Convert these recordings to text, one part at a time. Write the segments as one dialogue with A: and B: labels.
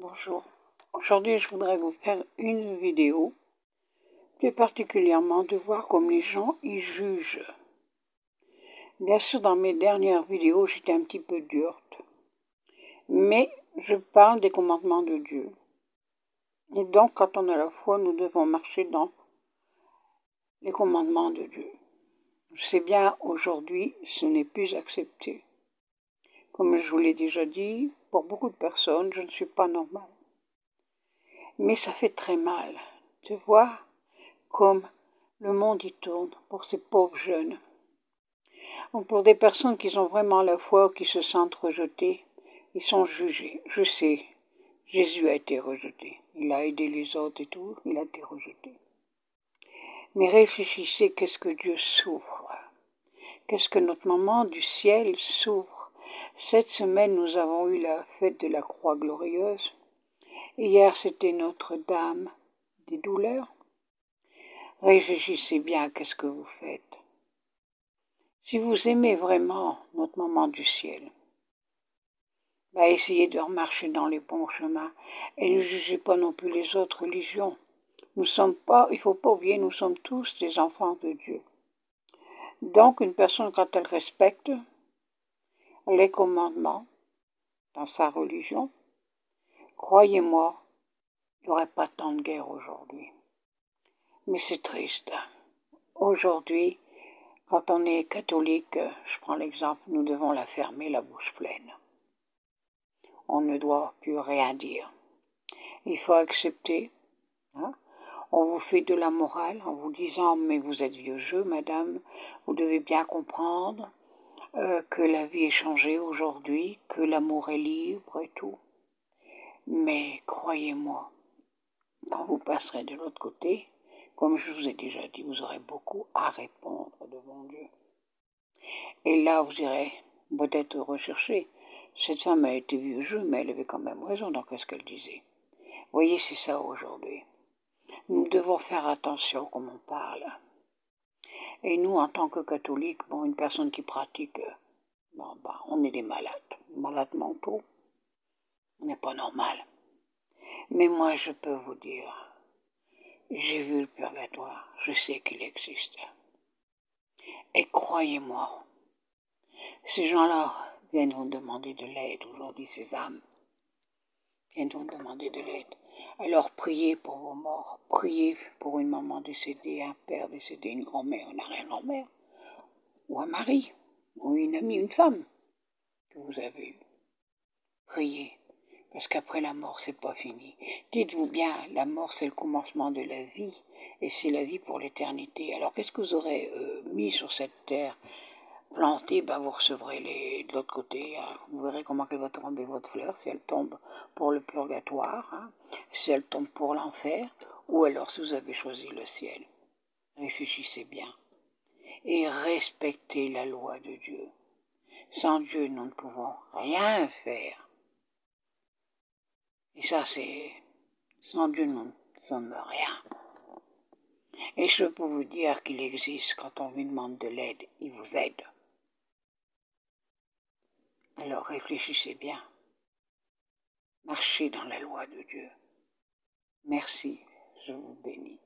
A: Bonjour, aujourd'hui je voudrais vous faire une vidéo, plus particulièrement de voir comme les gens y jugent. Bien sûr, dans mes dernières vidéos, j'étais un petit peu dure, mais je parle des commandements de Dieu. Et donc, quand on a la foi, nous devons marcher dans les commandements de Dieu. Je sais bien, aujourd'hui, ce n'est plus accepté. Comme je vous l'ai déjà dit, pour beaucoup de personnes, je ne suis pas normale. Mais ça fait très mal de voir comme le monde y tourne pour ces pauvres jeunes. Ou pour des personnes qui ont vraiment la foi, qui se sentent rejetées, ils sont jugés. Je sais, Jésus a été rejeté. Il a aidé les autres et tout, il a été rejeté. Mais réfléchissez, qu'est-ce que Dieu s'ouvre? Qu'est-ce que notre maman du ciel s'ouvre? Cette semaine, nous avons eu la fête de la Croix glorieuse. Hier, c'était Notre-Dame des douleurs. Réfléchissez bien à qu'est-ce que vous faites. Si vous aimez vraiment notre maman du ciel, essayez de remarcher dans les bons chemins et ne jugez pas non plus les autres religions. Il ne faut pas oublier, nous sommes tous des enfants de Dieu. Donc, une personne, quand elle respecte les commandements dans sa religion, croyez-moi, il n'y aurait pas tant de guerre aujourd'hui. Mais c'est triste. Aujourd'hui, quand on est catholique, je prends l'exemple, nous devons la fermer la bouche pleine. On ne doit plus rien dire. Il faut accepter. On vous fait de la morale en vous disant « mais vous êtes vieux jeu, madame, vous devez bien comprendre que la vie est changée aujourd'hui, que l'amour est libre et tout. » Mais croyez-moi, quand vous passerez de l'autre côté, comme je vous ai déjà dit, vous aurez beaucoup à répondre devant Dieu. Et là, vous irez peut-être rechercher. Cette femme a été vieux jeu, mais elle avait quand même raison dans ce qu'elle disait. Vous voyez, c'est ça aujourd'hui. Nous devons faire attention comme on parle. Et nous, en tant que catholiques, une personne qui pratique, on est des malades mentaux. On n'est pas normal. Mais moi, je peux vous dire, j'ai vu le purgatoire, je sais qu'il existe. Et croyez-moi, ces gens-là viennent vous demander de l'aide aujourd'hui, ces âmes viennent vous demander de l'aide. Alors priez pour vos morts, priez pour une maman décédée, un père décédé, une grand-mère, une arrière-grand-mère, ou un mari, ou une amie, une femme que vous avez eue. Priez, parce qu'après la mort, c'est pas fini. Dites-vous bien, la mort, c'est le commencement de la vie, et c'est la vie pour l'éternité. Alors qu'est-ce que vous aurez mis sur cette terre plantée, vous recevrez de l'autre côté. Vous verrez comment elle va tomber votre fleur, si elle tombe pour le purgatoire, si elle tombe pour l'enfer, ou alors si vous avez choisi le ciel. Réfléchissez bien. Et respectez la loi de Dieu. Sans Dieu, nous ne pouvons rien faire. Et ça, sans Dieu, nous ne sommes rien. Et je peux vous dire qu'il existe, quand on lui demande de l'aide, il vous aide. Alors réfléchissez bien. Marchez dans la loi de Dieu. Merci, je vous bénis.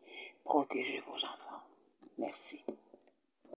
A: Protégez vos enfants. Merci.